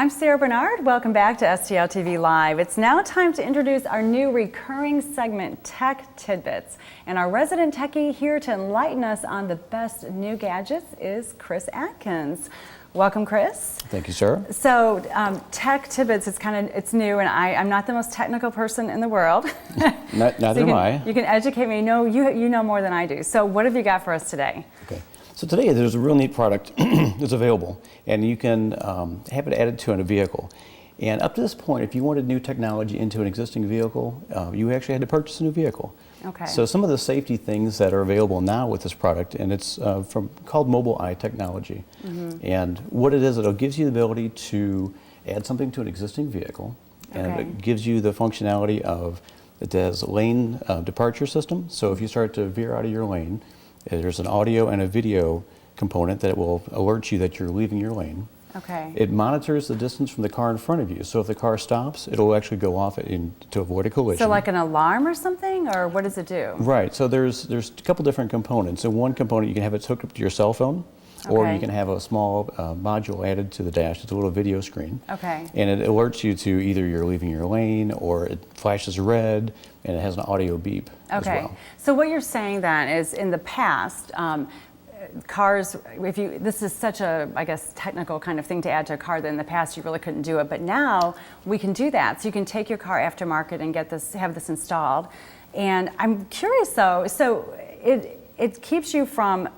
I'm Sarah Bernard. Welcome back to STL TV Live. It's now time to introduce our new recurring segment, Tech Tidbits. And our resident techie here to enlighten us on the best new gadgets is Chris Atkins. Welcome, Chris. Thank you, Sarah. So, Tech Tidbits, it's new, and I'm not the most technical person in the world. Neither am I. You can educate me. No, you know more than I do. So what have you got for us today? Okay. So today there's a real neat product that's available, and you can have it added to in a vehicle. And up to this point, if you wanted new technology into an existing vehicle, you actually had to purchase a new vehicle. Okay. So some of the safety things that are available now with this product, and it's called Mobile Eye technology. Mm-hmm. And what it is, it gives you the ability to add something to an existing vehicle, and okay. it gives you the functionality of, it has a lane departure system. So if you start to veer out of your lane, there's an audio and a video component that will alert you that you're leaving your lane. Okay. It monitors the distance from the car in front of you. So if the car stops, it'll actually go off to avoid a collision. So like an alarm or something, or what does it do? Right. So there's a couple different components. So one component, you can have it hooked up to your cell phone, or okay. you can have a small module added to the dash. It's a little video screen. Okay. And it alerts you to either you're leaving your lane, or it flashes red, and it has an audio beep as well. Okay. So what you're saying then is, in the past, cars, this is such a, I guess, technical kind of thing to add to a car that in the past you really couldn't do it, but now we can do that. So you can take your car aftermarket and have this installed. And I'm curious though, so it keeps you from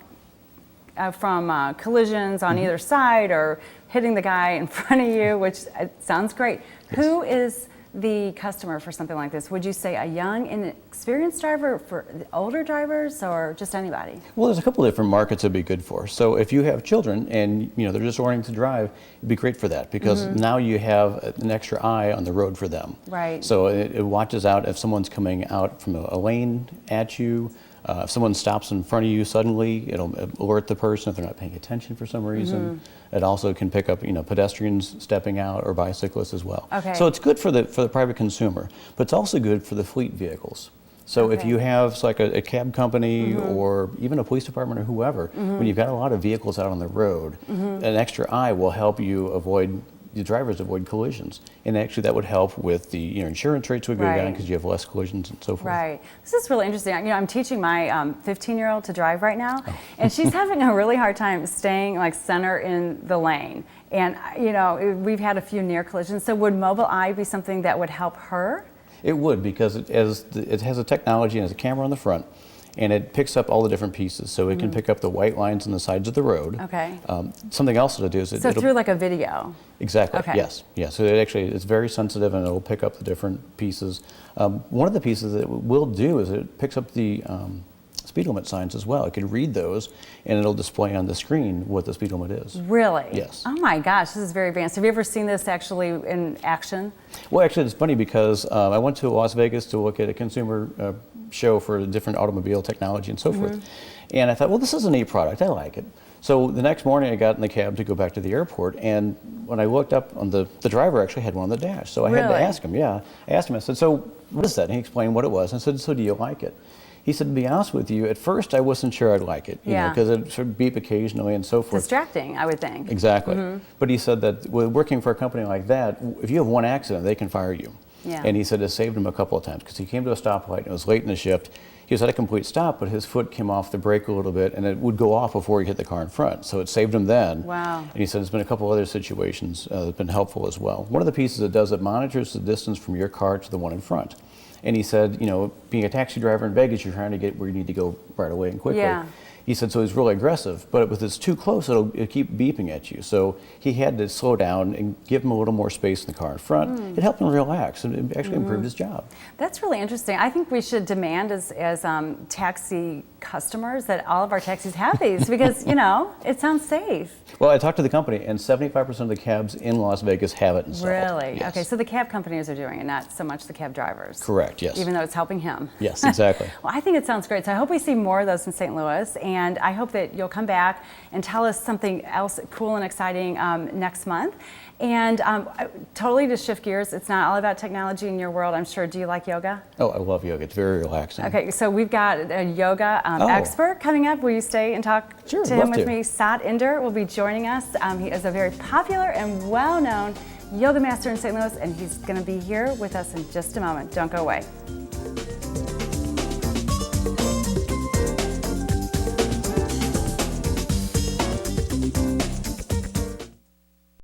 collisions on mm-hmm. either side or hitting the guy in front of you, which sounds great. Yes. Who is the customer for something like this? Would you say a young, inexperienced driver, for the older drivers, or just anybody? Well, there's a couple of different markets it'd be good for. So if you have children and they're just learning to drive, it'd be great for that, because mm-hmm. now you have an extra eye on the road for them. Right. So it watches out if someone's coming out from a lane at you. If someone stops in front of you suddenly, it'll alert the person if they're not paying attention for some reason. Mm-hmm. It also can pick up, pedestrians stepping out or bicyclists as well. Okay. So it's good for the private consumer, but it's also good for the fleet vehicles. So okay. if you have like a cab company mm-hmm. or even a police department or whoever, mm-hmm. when you've got a lot of vehicles out on the road, mm-hmm. an extra eye will help the drivers avoid collisions, and actually that would help with the insurance rates would go right. down because you have less collisions and so forth. Right. This is really interesting. I'm teaching my 15-year-old to drive right now, and she's having a really hard time staying like center in the lane. And we've had a few near collisions. So would Mobile Eye be something that would help her? It would, because it has a technology and has a camera on the front, and it picks up all the different pieces. So it can pick up the white lines on the sides of the road. Okay. Something else it'll do is it'll through like a video. Exactly. Okay. Yes. Yeah. So it's very sensitive, and it'll pick up the different pieces. One of the pieces that it will do is it picks up the speed limit signs as well. It can read those, and it'll display on the screen what the speed limit is. Really? Yes. Oh my gosh, this is very advanced. Have you ever seen this actually in action? Well, actually, it's funny because I went to Las Vegas to look at a consumer show for different automobile technology and so mm-hmm. forth. And I thought, well, this is a neat product. I like it. So the next morning I got in the cab to go back to the airport, and when I looked up on the driver actually had one on the dash. So I had to ask him, I asked him, I said, so what is that? And he explained what it was. I said, so do you like it? He said, to be honest with you, at first I wasn't sure I'd like it, because it sort of beep occasionally and so forth. Distracting, I would think. Exactly. Mm-hmm. But he said that with working for a company like that, if you have one accident, they can fire you. Yeah. And he said it saved him a couple of times, because he came to a stoplight and it was late in the shift. He was at a complete stop, but his foot came off the brake a little bit, and it would go off before he hit the car in front. So it saved him then. Wow. And he said there's been a couple other situations that have been helpful as well. One of the pieces it does, it monitors the distance from your car to the one in front. And he said, being a taxi driver in Vegas, you're trying to get where you need to go right away and quickly. Yeah. He said, so he's really aggressive, but if it's too close, it'll keep beeping at you. So he had to slow down and give him a little more space in the car in front. It helped him relax, and it actually improved his job. That's really interesting. I think we should demand as taxi customers that all of our taxis have these, because, it sounds safe. Well, I talked to the company, and 75% of the cabs in Las Vegas have it installed. Really? Yes. Okay, so the cab companies are doing it, not so much the cab drivers. Correct, yes. Even though it's helping him. Yes, exactly. Well, I think it sounds great. So I hope we see more of those in St. Louis, and I hope that you'll come back and tell us something else cool and exciting next month. And totally to shift gears, it's not all about technology in your world, I'm sure. Do you like yoga? Oh, I love yoga. It's very relaxing. Okay, so we've got a yoga expert coming up. Will you stay and talk to him with me? Sat Inder will be joining us. He is a very popular and well-known Yoga Master in St. Louis, and he's going to be here with us in just a moment. Don't go away.